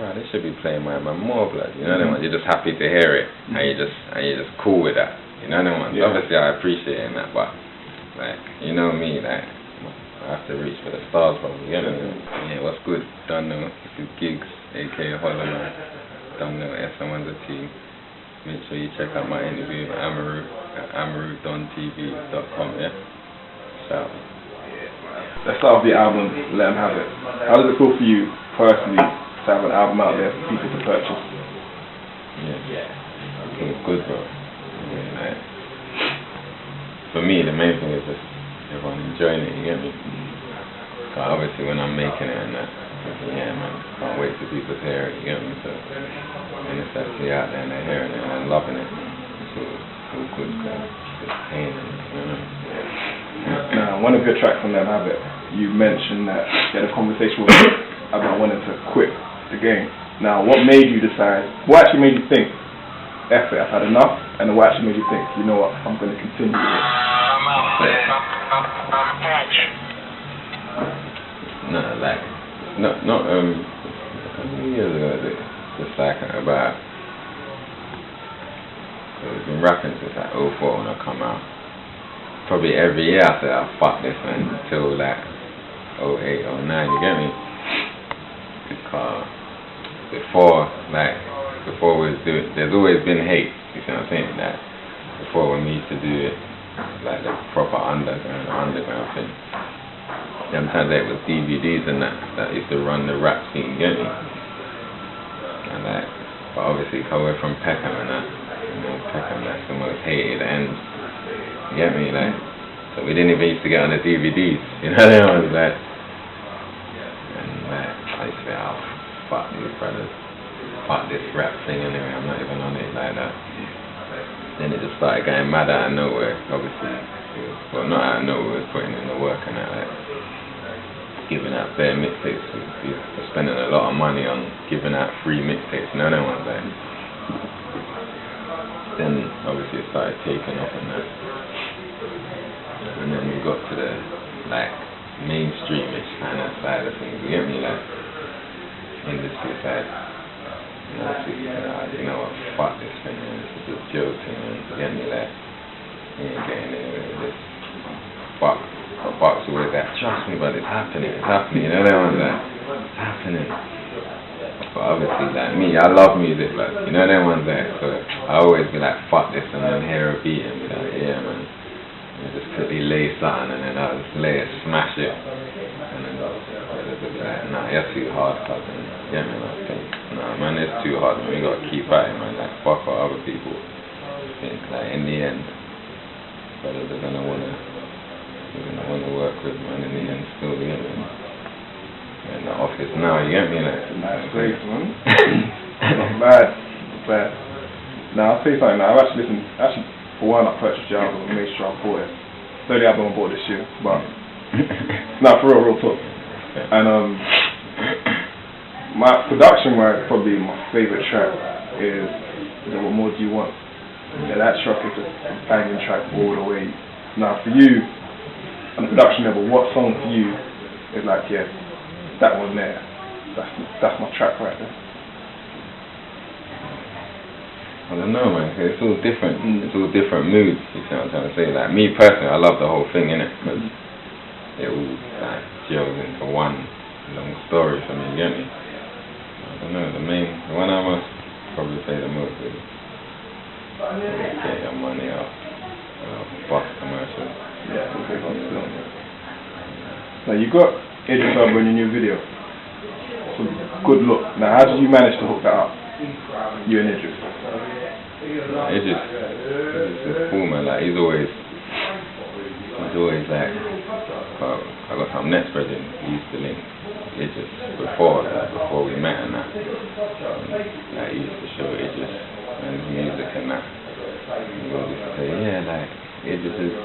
oh, they should be playing my man more, blood. You know what I mean? You're just happy to hear it, and you're just cool with that. You know what I mean? Yeah. Obviously, I appreciate that, but like, you know me, like, I have to reach for the stars, bro. You know? Yeah, what's good? Don't know. This is Gigs, aka Hollow. Don't know. S1's a team. Make sure you check out my interview with Amarudontv.com. Yeah. Shout. Let's start with the album, Let 'Em Have It. How does it feel for you personally to have an album out there for people to purchase? Yeah. It feels good, bro. Yeah, like, for me, the main thing is just everyone enjoying it, you get me? But obviously when I'm making it and that, yeah man, can't wait for people to hear it, you get me? So when it's actually out there and they're hearing it and loving it, it's all good, cause it's pain, you know? Now, one of your tracks on Let 'Em Have It, you mentioned that you had a conversation with me about wanting to quit the game. Now, what made you decide, what actually made you think, F it, I've had enough, and what actually made you think, you know what, I'm going to continue with it? No, like, not how many years ago is it? Just like about, I've been rapping since like 04 when I come out. Probably every year I said, oh, fuck this man, until like 08, 09, you get me? Because before we was doing, there's always been hate, you see what I'm saying? That before when we used to do it, like the proper underground thing. Sometimes it was DVDs and that used to run the rap scene, you get me? And like, but obviously coming from Peckham and that, you know, Peckham, that's the most hated end, you get me? Like, so we didn't even used to get on the DVDs, you know what I mean? Like, and like, I used to say, oh, fuck these brothers, fuck this rap thing anyway, I'm not even on it like that. Then it just started getting mad out of nowhere, obviously. Well, not out of nowhere, we was putting in the work and that, like, giving out bare mixtapes. We were spending a lot of money on giving out free mixtapes, you know what I mean? Then obviously it started taking off and that. And then we got to the, like, mainstreamish kind of side of things, you get me? Like, industry side. You know, so you say, you know what, fuck this thing, man, it's a good joke thing, man, you get me? Like, you ain't getting anywhere with this. Fuck. But Buck's always like, trust me, but it's happening, you know what I mean? Like, it's happening. But obviously, like me, I love music, like, you know that one's there, so I always be like, fuck this, and then hear a beat and be like, yeah man, and just quickly lay something, and then I'll just lay it, smash it, and then I'll just be like, nah, you're too hard, cousin, yeah man, I think, nah man, it's too hard, man, we gotta keep at it, man, like, fuck what other people think, like, in the end, brothers are gonna wanna work with, man, in the end, still, you get me? In the office now, you get me? Like, nice place, man. Not bad. Now, I'll say something. Now, I've actually listened. For one, I purchased your album and made sure I bought it. It's the only album I bought this year, but now for real talk. And my production-wise, probably my favorite track is What More Do You Want? Yeah, that track is a banging track all the way. Now, for you, on the production level, what song for you is like, yeah, that one there, that's my track right there? I don't know, man, cause it's all different. It's all different moods, you see what I'm trying to say? Like, me personally, I love the whole thing, innit? Because it all, like, gels into one long story for me, you get me? I don't know, the one I must probably say the most is Get Your Money Up, Bus Commercial. Yeah, okay, now you got Idris Elba in your new video. So good look. Now, how did you manage to hook that up? You and Idris. Idris is cool, man. Like, he's always like, I got some next brethren. He used to link Idris before we met and that. Like, he used to show Idris and his music and that. He always used to say, yeah, like, Idris is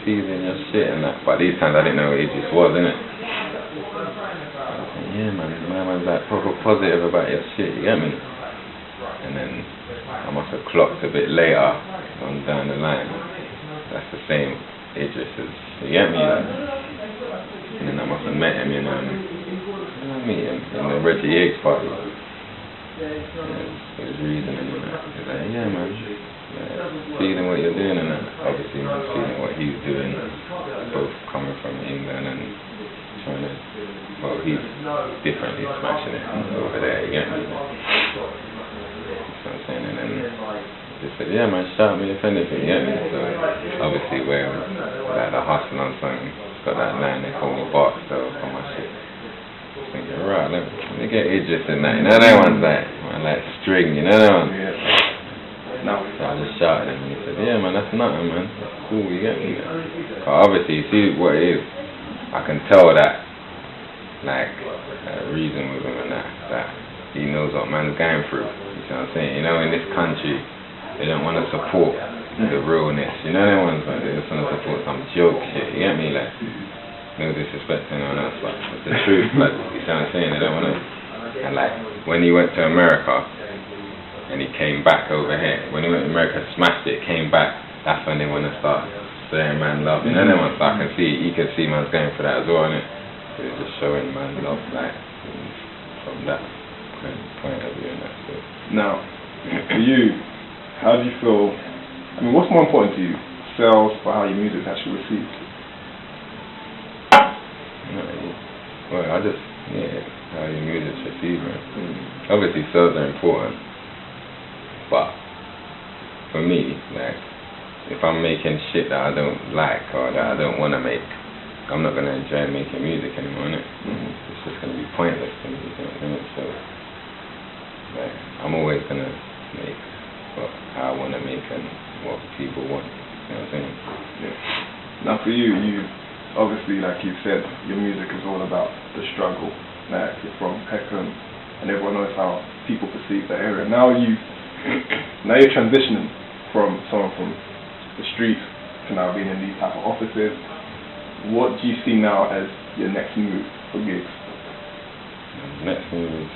feeling your shit and that. But these times I didn't know what Idris was, innit? I was saying, yeah man, my man's like proper positive about your shit, you get me? And then I must have clocked a bit later on down the line. That's the same Idris as, you get me? Like, and then I must have met him in the Reggie Higgs party. His reasoning and that. He's like, yeah, man, feeling what you're doing and that. Obviously, man, feeling what he's doing, both coming from England and trying to, well, he's different, he's smashing it over there, you get me? That's what I'm saying, and then just said, yeah, man, shout me if anything, you get me? So, obviously, where like the hustle on something, it's got that line, they call me boss, so for my shit. Thinking, right, let me get Idris in that, you know that one's like string, you know that one? Yeah. No. So I just shouted him and he said, yeah man, that's nothing man, that's cool, you get me? Cause obviously, you see what it is, I can tell that, like, reason with him and that he knows what man's going through, you see what I'm saying? You know, in this country, they don't want to support the realness, you know that one's like, they just want to support some joke shit, you get me? Like, no disrespect to anyone else, but it's the truth, but you see what I'm saying? They don't want to. And like, when he went to America, and he came back over here, when he went to America, smashed it, came back, that's when they want to start saying man love. You know, they want to start, you can see man's going for that as well, innit? So it's just showing man love, like, from that point of view and that stuff. Now, for you, how do you feel, I mean, what's more important to you, sales or how your music is actually received? Well, how your music's received, man. Obviously, sales are important, but for me, like, if I'm making shit that I don't like or that I don't want to make, I'm not gonna enjoy making music anymore, innit? It's just gonna be pointless to me, you know what I mean? So, like, I'm always gonna make how I want to make and what people want, you know what I'm saying? Yeah. Now, for you, obviously, like you said, your music is all about the struggle. Like, you're from Peckham, and everyone knows how people perceive the area. Now you're transitioning from someone from the streets to now being in these type of offices. What do you see now as your next move for gigs? Next move is,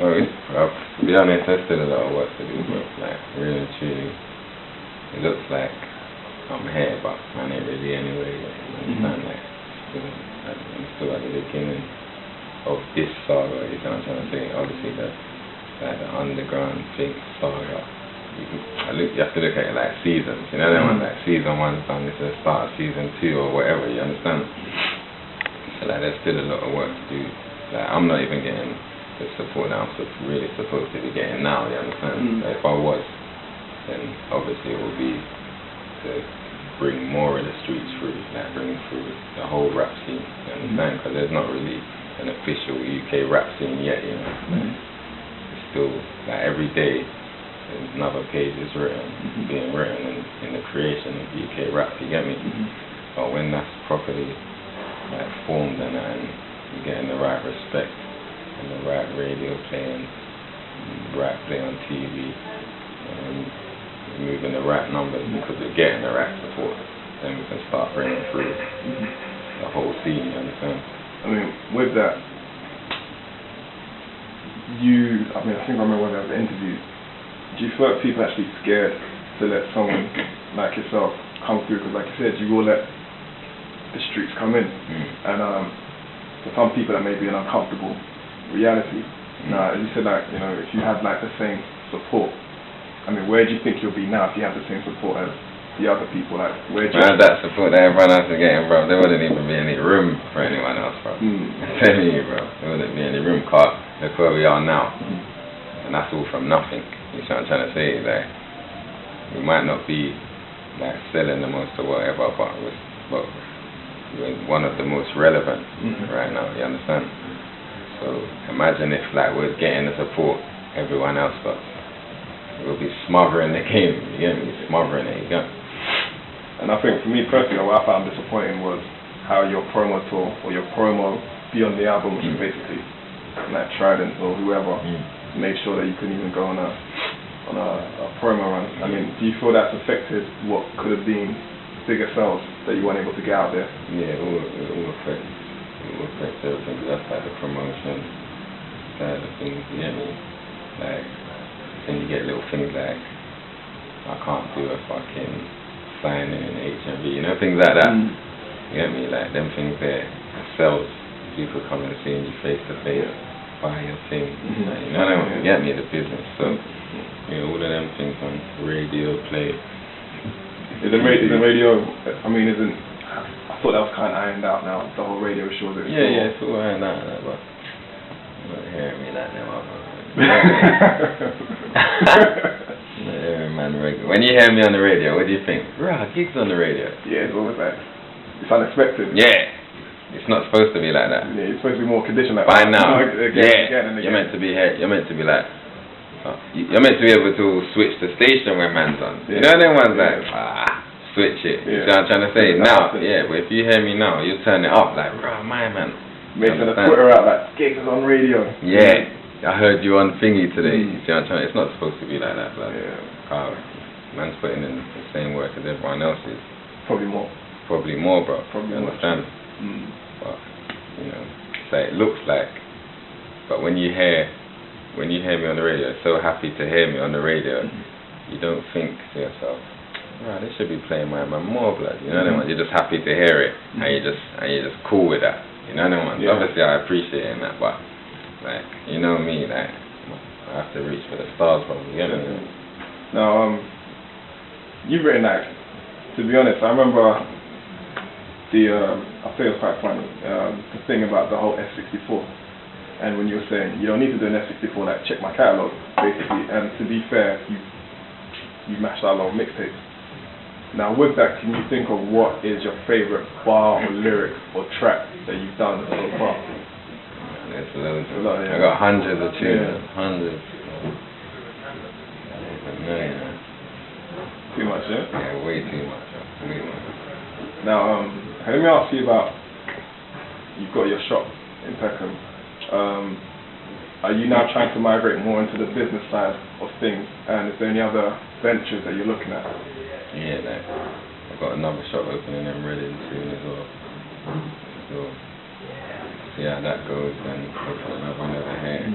well, to be honest, there's still a lot of work to do, but like, really and truly, it looks like I'm here, but man ain't really anyway. You understand? Like, I'm still at the beginning of this saga. You know what I'm trying to say? Obviously, the underground thing saga. You have to look at it like seasons. You know, like season 1's done. This is the start of season 2 or whatever. You understand? So like, there's still a lot of work to do. Like, I'm not even getting the support that I'm really supposed to be getting now. You understand? Like, if I was, then obviously it would be to bring more of the streets through, like bring through the whole rap scene, you understand? Because there's not really an official UK rap scene yet, you know. It's still, like, every day another page is being written in the creation of UK rap, you get me? But when that's properly like formed and you're getting the right respect and the right radio playing, right play on TV, moving the right numbers because we're getting the right support, then we can start bringing through the whole scene, you understand? I mean, with that, I think I remember when I was interviewed, do you feel like people are actually scared to let someone like yourself come through? Because like you said, you will let the streets come in, and for some people that may be an uncomfortable reality. Now, as you said, like, you know, if you had like the same support, I mean, where do you think you'll be now if you have the same support as the other people? Like, where do you have that support that everyone else is getting, bro? There wouldn't even be any room for anyone else, bro. I'm telling you, bro. There wouldn't be any room, cause look where we are now. And that's all from nothing. You see what I'm trying to say? Like, we might not be like selling the most or whatever, but we're one of the most relevant right now, you understand? So imagine if like we're getting the support everyone else got. We'll be smothering the game, you get me? Smothering it, you get me? And I think for me personally, what I found disappointing was how your promo tour, or your promo beyond the album, which is basically like Trident or whoever, made sure that you couldn't even go on a promo run. I mean, do you feel that's affected what could have been bigger sales that you weren't able to get out there? Yeah, it will affect everything. That's like the promotion side of things, you get me? Like, then you get little things like, I can't do a fucking signing in HMV, you know, things like that. You get me? Like, them things there, it sells. People coming and seeing you face to face. buy your thing. You know what I mean? Get me the business. So, you know, all of them things on radio play. Is the radio, I mean, I thought that was kind of ironed out now, the whole radio show. Yeah, it's all ironed out, but you're not hearing me like that, man. When you hear me on the radio, what do you think? Rah, gigs on the radio. Yeah, it's always like, it's unexpected. Yeah. It's not supposed to be like that. Yeah, it's supposed to be more conditioned like by that. now. Again. You're meant to be here. You're meant to be like. You're meant to be able to switch the station when man's on. You know them ones like switch it. You see what I'm trying to say? Now, but if you hear me now, you turn it up like, bro, my man. Making a Twitter out like, gigs is on radio. Yeah, I heard you on thingy today. You see what I'm trying to say? It's not supposed to be like that, but man's putting in the same work as everyone else is. Probably more, bro. You understand? But you know, so it looks like. But when you hear me on the radio, so happy to hear me on the radio, you don't think to yourself, right, they should be playing my man more, blood. You know what I mean? You're just happy to hear it, and you're just cool with that. You know what I mean? Obviously, I appreciate that, but like, you know me, like, I have to reach for the stars, bro. You know what I mean? Now, you've written like, to be honest, I remember I think it was quite funny, the thing about the whole S64. And when you were saying, you don't need to do an S64, like, check my catalogue, basically. And to be fair, you mashed out a lot of mixtapes. Now, with that, can you think of what is your favourite bar or lyric or track that you've done so far? There's loads. I got hundreds of tunes. Hundreds. Too much, yeah? Yeah, way too much. Way much. Now, let me ask you about, you've got your shop in Peckham. Are you now trying to migrate more into the business side of things, and is there any other ventures that you're looking at? Yeah, like, I've got another shop opening in Reading soon as well. So, see how that goes, then open another one over here.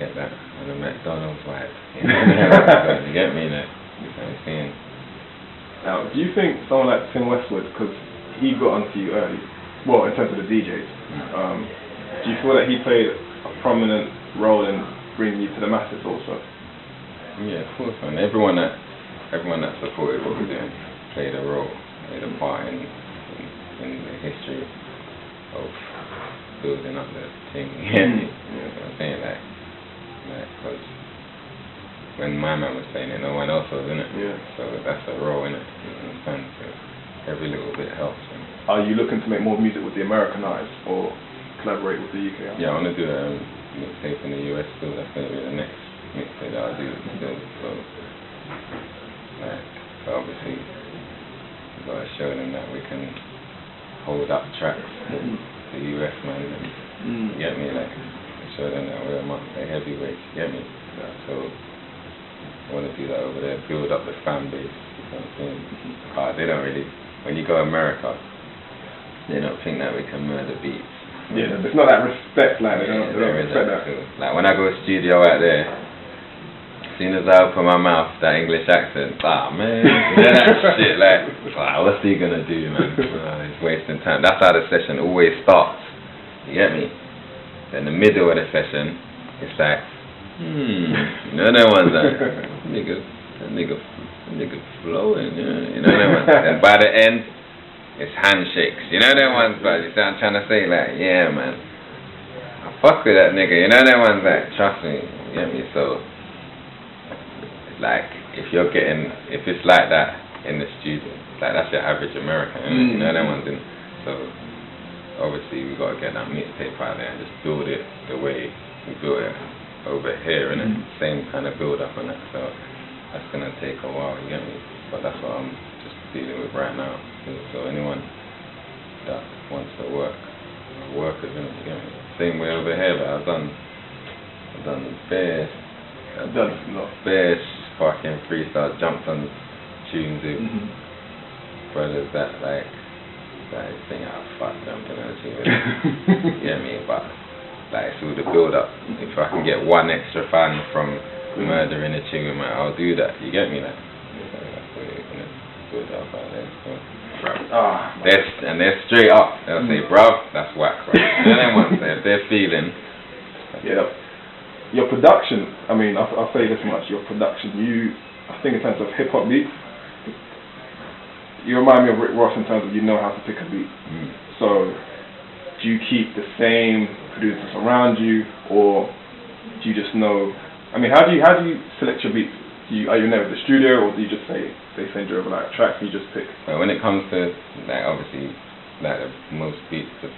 Get that on the McDonald's vibe. You get me there? You know what I'm saying? Now, do you think someone like Tim Westwood, because he got onto you early, well, in terms of the DJs, do you feel that he played a prominent role in bringing you to the masses also? Yeah, of course, man. Everyone that supported what we're doing played a role, played a part in the history of building up the thing. You know what I'm saying? Like, because when my man was playing it, no one else was in it. Yeah. So that's a role in it. You understand? So every little bit helps. Are you looking to make more music with the American artists or collaborate with the UK? Yeah, I want to do a mixtape in the US still. That's going to be the next mixtape that I'll do still. So, obviously, we've got to show them that we can hold up tracks to the US man. And you get me? Like, show them that we're amongst the heavyweights. You get me? So, I want to do that over there, build up the fan base. You know what I'm saying? They don't really, when you go America, they don't think that we can murder beats. Yeah, there's not that respect, like, they don't respect that. Like, when I go to studio out there, as soon as I open my mouth, that English accent, man, that shit, like, what's he gonna do, man? He's wasting time. That's how the session always starts. You get me? Then the middle of the session, it's like, you know that one's like, that nigga flowing, you know that one. And by the end, it's handshakes, you know that ones, but you see what I'm trying to say, like, yeah, man, I fuck with that nigga, you know that one's like, trust me, you get me? So, like, if it's like that in the studio, like, that's your average American, you know that one's in, so, obviously, we gotta get that mixtape out there and just build it the way we built it over here, innit? Same kind of build up on that, so, that's gonna take a while, you get me? But that's what I'm just dealing with right now. So anyone that wants to work, workers, you get me? Same way over here, but I've done bare fucking freestyle, jumped on tunes with brothers that like think fuck jumping on a tune. You get me? But like, it's all the build up. If I can get one extra fan from murdering a tune, I'll do that. You get me? Like, that's what you're gonna build up out there. So. They're straight up. They'll say, bruv, that's whack, bro. And then once if they're feeling Yeah. Your production, I mean, I'll say this much, your production, I think in terms of hip-hop beats, you remind me of Rick Ross in terms of you know how to pick a beat. So, do you keep the same producers around you, or do you just know, I mean, how do you select your beats? Are you never at the studio, or do you just say, they send you over like tracks and you just pick? Well, when it comes to, like, obviously, like the most beats, the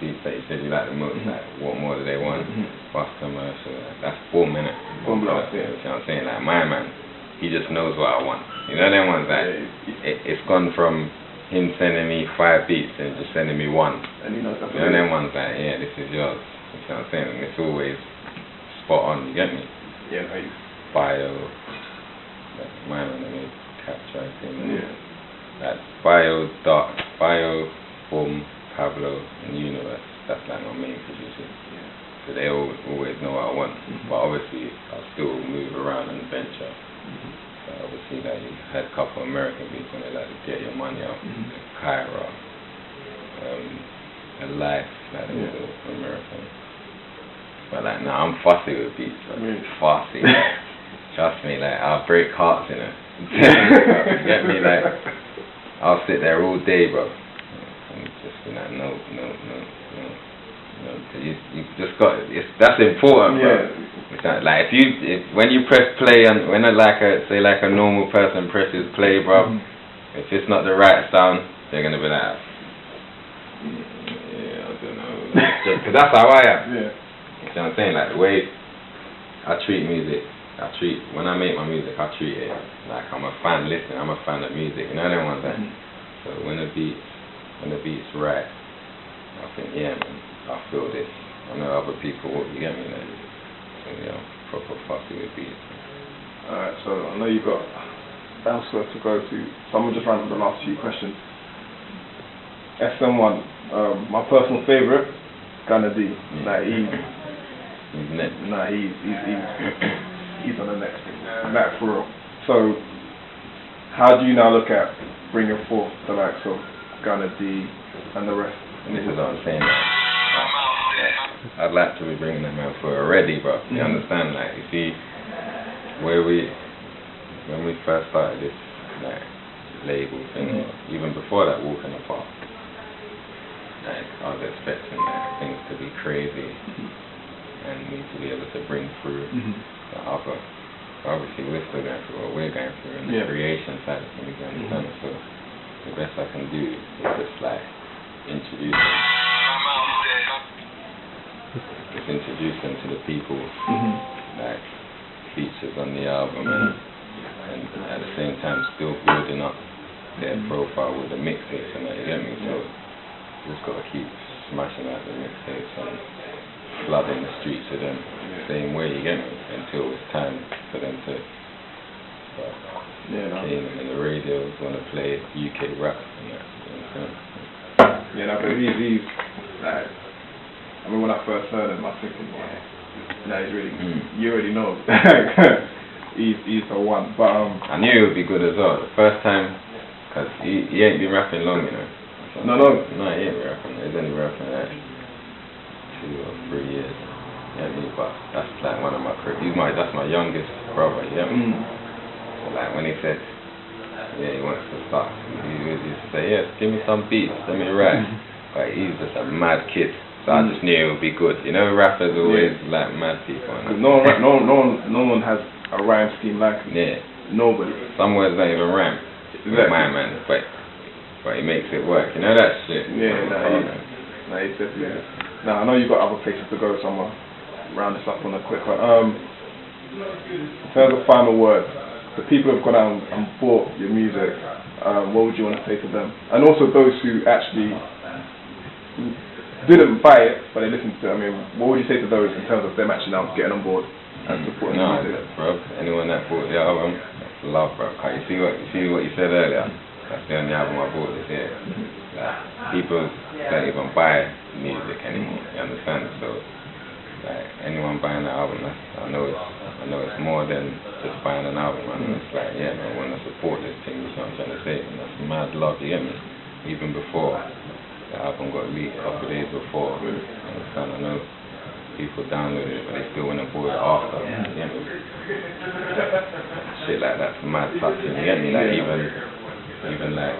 beats that you said you like the most, like, what more do they want? Fast commercial, that's boom, innit? Boom, blast, yeah. You know what I'm saying? Like, my man, he just knows what I want. You know them ones that, it's gone from him sending me 5 beats and just sending me 1. And you know them ones that, yeah, this is yours. You know what I'm saying? And it's always spot on, you get me? Yeah, nice. Bio, like, my man, I mean, capture, I think. Yeah. Like, Bio, Boom, Pablo, and Universe, that's like my main producers. Yeah. So they always know what I want. But obviously, I still move around and venture. So obviously, like, you had a couple of American beats on it, like Get Your Money Out, Kyra, A Life, like those are American. But like, nah, I'm fussy with beats, bro. Fussy. Trust me, like, I'll break hearts, you know. You get me? Like, I'll sit there all day, bro. And just be like, no. You just got, that's important, bro. Yeah. Like, when you press play, and when say like a normal person presses play, bro, if it's not the right sound, they're gonna be like, yeah, I don't know. Because that's how I am. Yeah. You know what I'm saying? Like, the way I treat music, when I make my music, I treat it like I'm a fan listening, I'm a fan of music, you know what I'm saying? So when the beat's right, I think, yeah, man, I feel this. I know other people, you get me, like, so yeah, proper fussy with beats. Alright, so I know you've got elsewhere to go to, so I'm going to just run through the last few questions. SM1, my personal favourite, Gunna Dee. Like, he's next. Nah, he's on the next thing. Like, for real. So, how do you now look at bringing forth the likes of Gunna Dee and the rest? And this is what I'm saying. I'd like to be bringing them out for already, bro. You understand? Like, you see, when we first started this, like, label thing, even before that, Walking Apart, like, I was expecting things to be crazy and me to be able to bring through the other. Obviously, we're still going through what we're going through in the creation side of things, you understand? So, the best I can do is just, like, introduce them to the people, like, features on the album, and at the same time still building up their profile with the mixtapes and that, you get me? So, just got to keep smashing out the mixtapes and flooding the streets with them the same way, you get me, until it's time for them to start playing them in the radios, want to play UK rap and that, you understand? Yeah, no, but he's like, I mean, when I first heard him, I was thinking, he's really, you already know, he's the one, but I knew it would be good as well, the first time, because he ain't been rapping long, you know. No, he ain't been rapping, he's only rapping like 2 or 3 years, you get me, but that's like one of my, that's my youngest brother, you get me? So like, when he said, he wants to start, he used to say, give me some beats, let me rap, but he's just a mad kid. So I just knew it would be good. You know, rappers always like mad people. No one has a rhyme scheme like him. Yeah. Nobody. Some words don't even rhyme. Exactly. My man, but he makes it work. You know that shit. Yeah, he's definitely. Now I know you've got other places to go, so I'm gonna round this up on a quick one. In terms of final words, the people who've gone out and bought your music, what would you want to say to them? And also those who actually didn't buy it, but they listened to it. I mean, what would you say to those in terms of them actually now getting on board and supporting the music? Bro, anyone that bought the album, that's love, bro. You see what you said earlier? That's the only album I bought this year. Like, people don't even buy music anymore, you understand? So, like, anyone buying the album, I know it's more than just buying an album. I know it's like, yeah, man, I want to support this thing, that's what I'm trying to say. And that's mad love, you get me? Even before the album got leaked, a couple of days before, you understand? I know people download it, but they still want to buy it after. You get me? Shit like that's mad touching. You get me? Like even like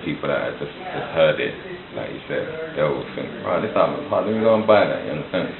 people that just heard it, like you said, they will think, oh, this album's hard. Let me go and buy that. You understand?